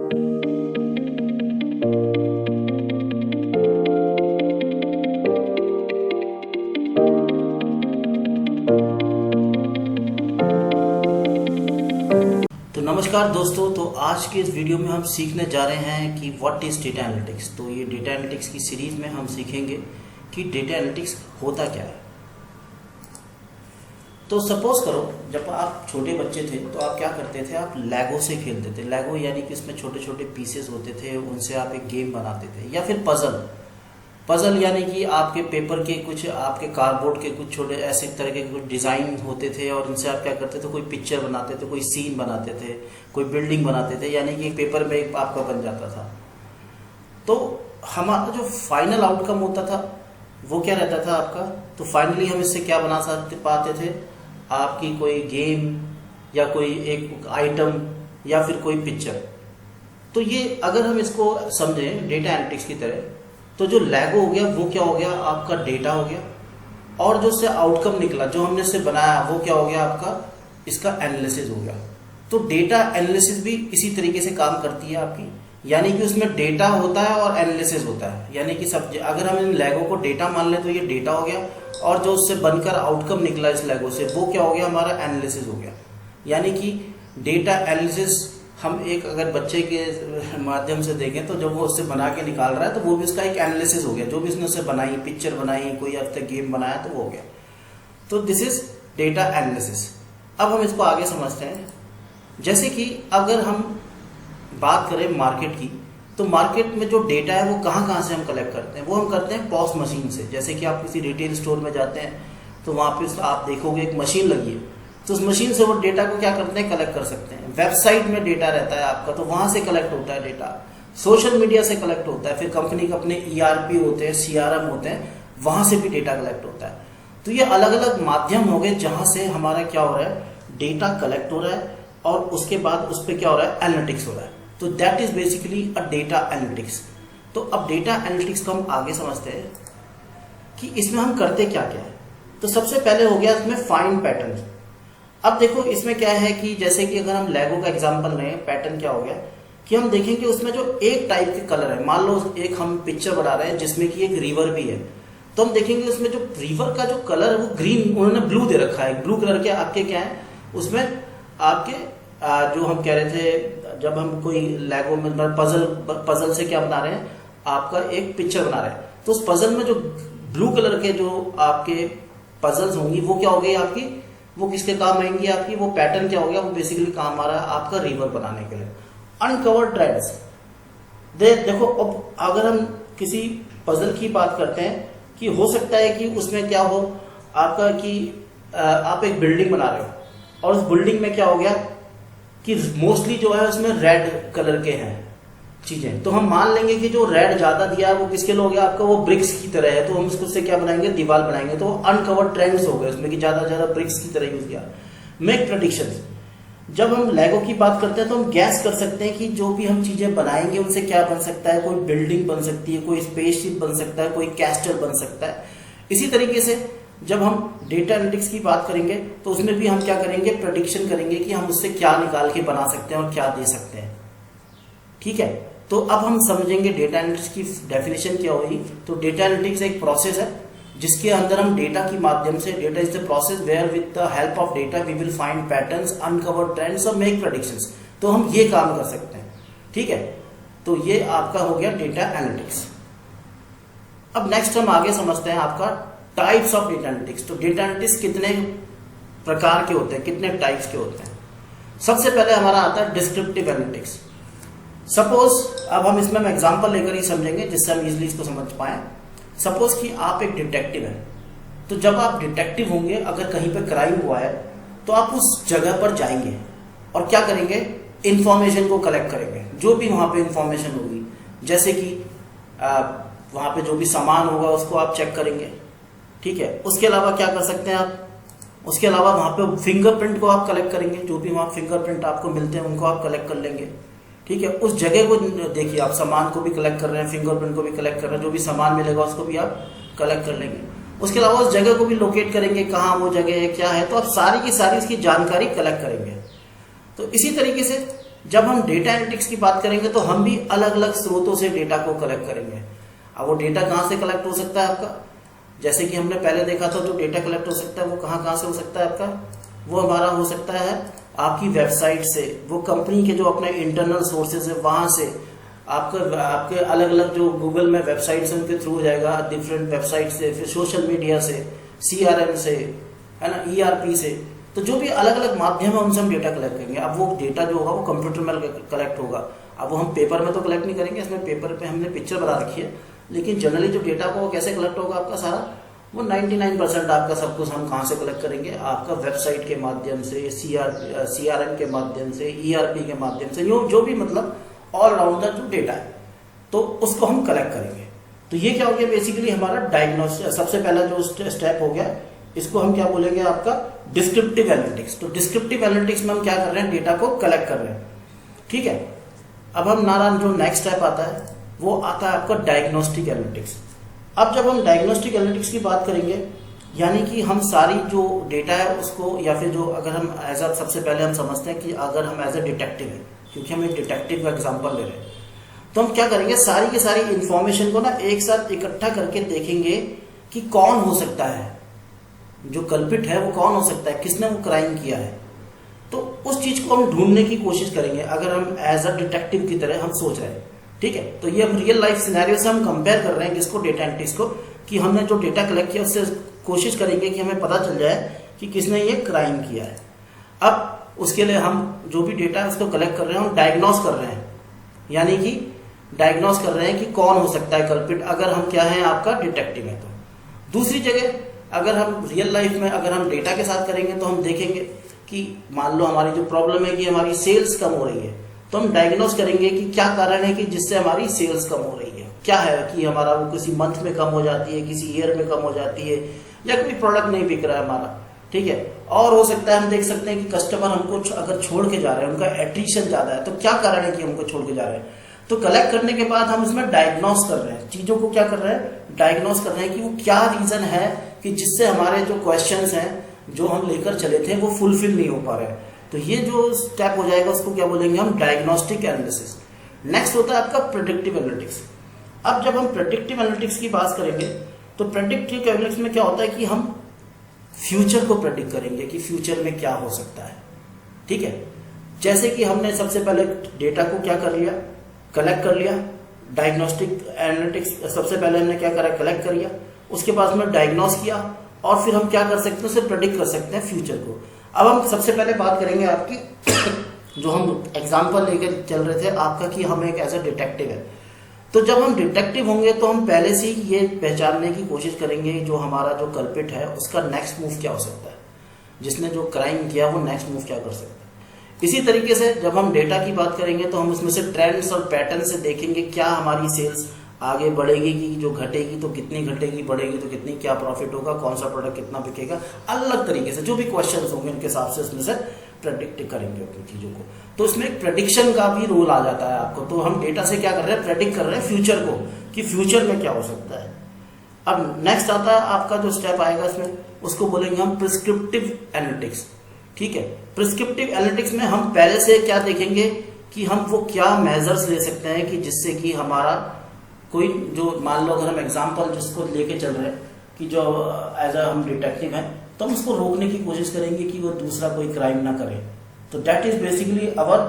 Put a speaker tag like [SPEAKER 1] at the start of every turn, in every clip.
[SPEAKER 1] तो नमस्कार दोस्तों, तो आज के इस वीडियो में हम सीखने जा रहे हैं कि व्हाट इज डेटा एनालिटिक्स। तो ये डेटा एनालिटिक्स की सीरीज में हम सीखेंगे कि डेटा एनालिटिक्स होता क्या है। तो सपोज करो जब आप छोटे बच्चे थे तो आप क्या करते थे, आप लेगो से खेलते थे। लेगो यानी कि इसमें छोटे छोटे पीसेस होते थे, उनसे आप एक गेम बनाते थे। या फिर पजल यानी कि आपके पेपर के कुछ, आपके कार्डबोर्ड के कुछ छोटे ऐसे तरह के कुछ डिज़ाइन होते थे और उनसे आप क्या करते थे, कोई पिक्चर बनाते थे, कोई सीन बनाते थे, कोई बिल्डिंग बनाते थे, यानी कि एक पेपर में एक आपका बन जाता था। तो हमारा जो फाइनल आउटकम होता था वो क्या रहता था आपका, तो फाइनली हम इससे क्या बना सकते पाते थे, आपकी कोई गेम या कोई एक आइटम या फिर कोई पिक्चर। तो ये अगर हम इसको समझें डेटा एनालिटिक्स की तरह, तो जो लेगो हो गया वो क्या हो गया, आपका डेटा हो गया, और जो उससे आउटकम निकला, जो हमने इससे बनाया, वो क्या हो गया आपका, इसका एनालिसिस हो गया। तो डेटा एनालिसिस भी इसी तरीके से काम करती है आपकी, यानी कि उसमें डेटा होता है और एनालिसिस होता है। यानी कि सब, अगर हम इन लेगो को डेटा मान लें तो ये डेटा हो गया, और जो उससे बनकर आउटकम निकला इस लेगो से, वो क्या हो गया, हमारा एनालिसिस हो गया। यानी कि डेटा एनालिसिस हम एक अगर बच्चे के माध्यम से देखें तो जब वो उससे बना के निकाल रहा है तो वो भी उसका एक एनालिसिस हो गया। जो भी उसने उससे बनाई, पिक्चर बनाई, कोई अब तक गेम बनाया, तो वो हो गया। तो दिस इज डेटा एनालिसिस। अब हम इसको आगे समझते हैं। जैसे कि अगर हम बात करें मार्केट की, तो मार्केट में जो डेटा है वो कहाँ से हम कलेक्ट करते हैं, वो हम करते हैं पॉस मशीन से। जैसे कि आप किसी रिटेल स्टोर में जाते हैं तो वहाँ पे आप देखोगे एक मशीन लगी है, तो उस मशीन से वो डेटा को क्या करते हैं, कलेक्ट कर सकते हैं। वेबसाइट में डेटा रहता है आपका, तो वहां से कलेक्ट होता है डेटा। सोशल मीडिया से कलेक्ट होता है, फिर कंपनी के अपने ERP होते हैं, CRM होते हैं, वहां से भी डेटा कलेक्ट होता है। तो ये अलग अलग माध्यम हो गए जहां से हमारा क्या हो रहा है, डेटा कलेक्ट हो रहा है, और उसके बाद उस पर क्या हो रहा है, एनालिटिक्स हो रहा है। तो that is basically a data analytics. तो अब डेटा एनालिटिक्स को हम आगे समझते हैं कि इसमें हम करते क्या क्या है। तो सबसे पहले हो गया इसमें फाइंड पैटर्न। अब देखो इसमें क्या है कि जैसे कि अगर हम लेगो का एग्जांपल लें, पैटर्न क्या हो गया कि हम देखेंगे उसमें जो एक टाइप के कलर है, मान लो एक हम पिक्चर बना रहे हैं जिसमें कि एक रिवर भी है, तो हम देखेंगे उसमें जो रिवर का जो कलर है वो ग्रीन, उन्होंने ब्लू दे रखा है। ब्लू कलर के आपके क्या है उसमें, आपके जो हम कह रहे थे जब हम कोई लेगो में पजल से क्या बना रहे हैं, आपका एक पिक्चर बना रहे हैं, तो उस पजल में जो ब्लू कलर के जो आपके पजल्स होंगी वो क्या हो गई आपकी, वो किसके काम आएंगी आपकी, वो पैटर्न क्या हो गया, वो बेसिकली काम आ रहा है आपका रिवर बनाने के लिए। अनकवर्ड ट्रेंड्स देखो, अब अगर हम किसी पजल की बात करते हैं कि हो सकता है कि उसमें क्या हो आपका कि आप एक बिल्डिंग बना रहे हो, और उस बिल्डिंग में क्या हो गया कि मोस्टली जो है उसमें रेड कलर के हैं चीजें, तो हम मान लेंगे कि जो रेड ज्यादा दिया है वो किसके लिए हो गया आपका, वो ब्रिक्स की तरह है, तो हम उसको से क्या बनाएंगे, दीवार बनाएंगे। तो अनकवर्ड ट्रेंड्स हो गए उसमें कि ज्यादा ब्रिक्स की तरह यूज किया। मेक प्रेडिक्शंस, जब हम लेगो की बात करते हैं तो हम गैस कर सकते हैं कि जो भी हम चीजें बनाएंगे उनसे क्या बन सकता है, कोई बिल्डिंग बन सकती है, कोई स्पेसशिप बन सकता है, कोई कैस्टल बन सकता है। इसी तरीके से जब हम डेटा एनालिटिक्स की बात करेंगे तो उसमें भी हम क्या करेंगे, प्रेडिक्शन करेंगे कि हम उससे क्या निकाल के बना सकते हैं और क्या दे सकते हैं। ठीक है, तो अब हम समझेंगे डेटा एनालिटिक्स की डेफिनेशन क्या होगी। तो डेटा एनालिटिक्स एक प्रोसेस है जिसके अंदर हम डेटा की माध्यम से, data is the process where with the help of data we will find patterns, uncover trends और मेक प्रेडिक्शंस। तो हम ये काम कर सकते हैं। ठीक है, तो ये आपका हो गया डेटा एनालिटिक्स। अब नेक्स्ट हम आगे समझते हैं आपका टाइप्स ऑफ डेटा एनालिटिक्स। तो डेटा एनालिटिक्स कितने प्रकार के होते हैं, कितने टाइप्स के होते हैं। सबसे पहले हमारा आता है डिस्क्रिप्टिव एनालिटिक्स। सपोज अब हम इसमें एग्जांपल लेकर ही समझेंगे जिससे हम इजीली इसको समझ पाए। सपोज कि आप एक डिटेक्टिव हैं, तो जब आप डिटेक्टिव होंगे, अगर कहीं पर क्राइम हुआ है तो आप उस जगह पर जाएंगे और क्या करेंगे, इंफॉर्मेशन को कलेक्ट करेंगे, जो भी वहां पे इंफॉर्मेशन होगी। जैसे कि वहां पे जो भी सामान होगा उसको आप चेक करेंगे। ठीक है, उसके अलावा क्या कर सकते हैं आप, उसके अलावा वहां पे फिंगरप्रिंट को आप कलेक्ट करेंगे, जो भी वहां फिंगरप्रिंट आपको मिलते हैं उनको आप कलेक्ट कर लेंगे। ठीक है, उस जगह को देखिए, आप सामान को भी कलेक्ट कर रहे हैं, फिंगरप्रिंट को भी कलेक्ट कर रहे हैं, जो भी सामान मिलेगा उसको भी आप कलेक्ट कर लेंगे। उसके अलावा उस जगह को भी लोकेट करेंगे, कहाँ वो जगह है, क्या है, तो आप सारी की सारी इसकी जानकारी कलेक्ट करेंगे। तो इसी तरीके से जब हम डेटा एनालिटिक्स की बात करेंगे तो हम भी अलग अलग स्रोतों से डेटा को कलेक्ट करेंगे। अब वो डेटा कहाँ से कलेक्ट हो सकता है आपका, जैसे कि हमने पहले देखा था, जो डेटा कलेक्ट हो सकता है वो कहाँ कहाँ से हो सकता है आपका, वो हमारा हो सकता है आपकी वेबसाइट से, वो कंपनी के जो अपने इंटरनल सोर्सेज है वहाँ से, आपके अलग अलग जो गूगल में वेबसाइट्स हैं उनके थ्रू हो जाएगा, डिफरेंट वेबसाइट से, फिर सोशल मीडिया से, CRM से, है ना, ERP से। तो जो भी अलग अलग माध्यम है उनसे हम डेटा कलेक्ट करेंगे। अब वो डेटा जो होगा वो कंप्यूटर में कलेक्ट होगा। अब वो हम पेपर में तो कलेक्ट नहीं करेंगे, इसमें पेपर पे हमने पिक्चर बना रखी है, लेकिन जनरली जो डेटा को कैसे कलेक्ट होगा आपका सारा, वो 99% आपका सब कुछ हम कहाँ से कलेक्ट करेंगे, आपका वेबसाइट के माध्यम से, CRM के माध्यम से, ERP के माध्यम से, जो भी मतलब ऑलराउंडर जो डेटा है, तो उसको हम कलेक्ट करेंगे। तो ये क्या हो गया, बेसिकली हमारा डायग्नोस्टिक, सबसे पहला जो स्टेप हो गया, इसको हम क्या बोलेंगे, आपका डिस्क्रिप्टिव एनालिटिक्स। तो डिस्क्रिप्टिव एनालिटिक्स में हम क्या कर रहे हैं, डेटा को कलेक्ट कर रहे हैं, ठीक है। अब हम नारायण जो नेक्स्ट स्टेप आता है वो आता है आपका डायग्नोस्टिक एनालिटिक्स। अब जब हम डायग्नोस्टिक एनालिटिक्स की बात करेंगे, यानी कि हम सारी जो डेटा है उसको, या फिर जो अगर हम एज अ, सबसे पहले हम समझते हैं कि अगर हम एज अ डिटेक्टिव है, क्योंकि हम एक डिटेक्टिव का एग्जांपल ले रहे हैं, तो हम क्या करेंगे, सारी की सारी इंफॉर्मेशन को ना एक साथ इकट्ठा करके देखेंगे कि कौन हो सकता है, जो कल्पिट है वो कौन हो सकता है, किसने वो क्राइम किया है। तो उस चीज को हम ढूंढने की कोशिश करेंगे, अगर हम एज अ डिटेक्टिव की तरह हम सोच रहे हैं, ठीक है। तो ये अब रियल लाइफ सिनेरियो से हम कंपेयर कर रहे हैं किसको, डेटा एनालिटिक्स को, कि हमने जो डेटा कलेक्ट किया उससे कोशिश करेंगे कि हमें पता चल जाए कि किसने ये क्राइम किया है। अब उसके लिए हम जो भी डेटा है उसको कलेक्ट कर रहे हैं, हम डायग्नोस कर रहे हैं, यानी कि डायग्नोस कर रहे हैं कि कौन हो सकता है कल्पिट, अगर हम क्या है, आपका डिटेक्टिव है। तो दूसरी जगह अगर हम रियल लाइफ में अगर हम डेटा के साथ करेंगे तो हम देखेंगे कि मान लो हमारी जो प्रॉब्लम है कि हमारी सेल्स कम हो रही है, तो हम डायग्नोस करेंगे कि क्या कारण है कि जिससे हमारी सेल्स कम हो रही है, क्या है कि हमारा वो किसी मंथ में कम हो जाती है, किसी ईयर में कम हो जाती है, या कोई प्रोडक्ट नहीं बिक रहा है हमारा, ठीक है। और हो सकता है हम देख सकते हैं कि कस्टमर हमको अगर छोड़ के जा रहे हैं, उनका एट्रिशन ज्यादा है, तो क्या कारण है कि हमको छोड़ के जा रहे हैं। तो कलेक्ट करने के बाद हम इसमें डायग्नोस कर रहे हैं, चीजों को क्या कर रहे हैं, डायग्नोस कर रहे हैं कि वो क्या रीजन है कि जिससे हमारे जो क्वेश्चंस हैं जो हम लेकर चले थे वो फुलफिल नहीं हो पा रहे हैं। तो ये जो स्टेप हो जाएगा उसको क्या बोलेंगे हम, डायग्नोस्टिक एनालिसिस। नेक्स्ट होता है आपका प्रेडिक्टिव एनालिटिक्स। अब जब हम प्रेडिक्टिव एनालिटिक्स की बात करेंगे तो प्रेडिक्टिव एनालिटिक्स में क्या होता है कि हम फ्यूचर को प्रेडिक्ट करेंगे कि फ्यूचर में क्या हो सकता है, ठीक है। जैसे कि हमने सबसे पहले डेटा को क्या कर लिया, कलेक्ट कर लिया। डायग्नोस्टिक एनालिटिक्स सबसे पहले हमने क्या करा, कलेक्ट कर लिया, उसके बाद में डायग्नोस किया, और फिर हम क्या कर सकते हैं, उसे प्रेडिक्ट कर सकते हैं फ्यूचर को। अब हम सबसे पहले बात करेंगे आपकी जो हम एग्जांपल लेकर चल रहे थे आपका कि हम एक एज अ डिटेक्टिव है। तो जब हम डिटेक्टिव होंगे तो हम पहले से ही ये पहचानने की कोशिश करेंगे जो हमारा जो कल्पिट है उसका नेक्स्ट मूव क्या हो सकता है, जिसने जो क्राइम किया वो नेक्स्ट मूव क्या कर सकता है। इसी तरीके से जब हम डेटा की बात करेंगे तो हम उसमें से ट्रेंड्स और पैटर्न से देखेंगे क्या हमारी सेल्स आगे बढ़ेगी कि जो घटेगी तो कितनी घटेगी, बढ़ेगी तो कितनी, क्या प्रॉफिट होगा, कौन सा प्रोडक्ट कितना बिकेगा, अलग तरीके से जो भी क्वेश्चंस होंगे उनके हिसाब से उसमें से प्रेडिक्ट करेंगे अपनी चीजों को। तो इसमें एक प्रेडिक्शन का भी रोल आ जाता है आपको। तो हम डेटा से क्या कर रहे हैं, प्रेडिक्ट कर रहे हैं फ्यूचर को कि फ्यूचर में क्या हो सकता है। अब नेक्स्ट आता है आपका जो स्टेप आएगा इसमें, उसको बोलेंगे हम प्रिस्क्रिप्टिव एनालिटिक्स, ठीक है। प्रिस्क्रिप्टिव एनालिटिक्स में हम पहले से क्या देखेंगे कि हम वो क्या मेजर्स ले सकते हैं कि जिससे कि हमारा कोई जो, मान लो अगर हम एग्जांपल जिसको लेके चल रहे हैं कि जो एज अ हम डिटेक्टिव हैं तो हम उसको रोकने की कोशिश करेंगे कि वो दूसरा कोई क्राइम ना करे। तो that is basically our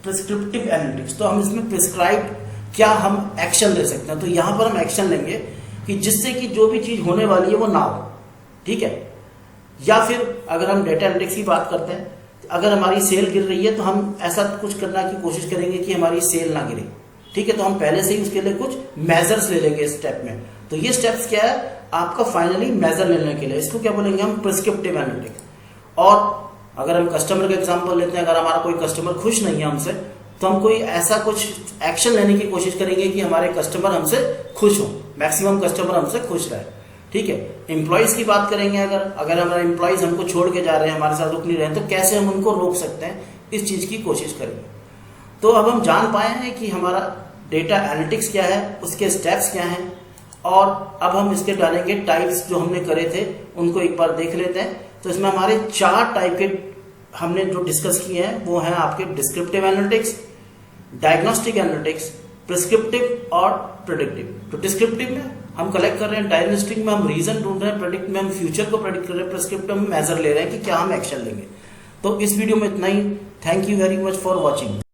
[SPEAKER 1] prescriptive analytics. तो हम इसमें प्रिस्क्राइब क्या हम एक्शन ले सकते हैं, तो यहां पर हम एक्शन लेंगे कि जिससे कि जो भी चीज होने वाली है वो ना हो, ठीक है। या फिर अगर हम डेटा एनालिटिक्स की बात करते हैं, अगर हमारी सेल गिर रही है तो हम ऐसा कुछ करने की कोशिश करेंगे कि हमारी सेल ना गिरे, ठीक है। तो हम पहले से ही उसके लिए कुछ मेजर्स ले लेंगे इस स्टेप में। तो ये स्टेप्स क्या है आपका फाइनली मेजर लेने के लिए, इसको क्या बोलेंगे हम, प्रिस्क्रिप्टिव एनालिटिक्स। और अगर हम कस्टमर का एग्जांपल लेते हैं, अगर हमारा कोई कस्टमर खुश नहीं है हमसे, तो हम कोई ऐसा कुछ एक्शन लेने की कोशिश करेंगे कि हमारे कस्टमर हमसे खुश हो, मैक्सिमम कस्टमर हमसे खुश रहे, ठीक है। एम्प्लॉयज की बात करेंगे, अगर हमारे एम्प्लॉयज हमको छोड़ के जा रहे हैं, हमारे साथ रुक नहीं रहे, तो कैसे हम उनको रोक सकते हैं, इस चीज की कोशिश करेंगे। तो अब हम जान पाए हैं कि हमारा डेटा एनालिटिक्स क्या है, उसके स्टेप्स क्या हैं, और अब हम इसके डालेंगे टाइप्स जो हमने करे थे उनको एक बार देख लेते हैं। तो इसमें हमारे 4 टाइप के हमने जो डिस्कस किए हैं वो है आपके descriptive analytics, diagnostic analytics, prescriptive और प्रेडिक्टिव। तो डिस्क्रिप्टिव में हम कलेक्ट कर रहे हैं, डायग्नोस्टिक में हम रीजन ढूंढ रहे हैं, प्रेडिक्ट में हम फ्यूचर को प्रेडिक्ट कर रहे हैं, प्रिस्क्रिप्टिव में मेजर ले रहे हैं कि क्या हम एक्शन लेंगे। तो इस वीडियो में इतना ही। Thank you very much for watching.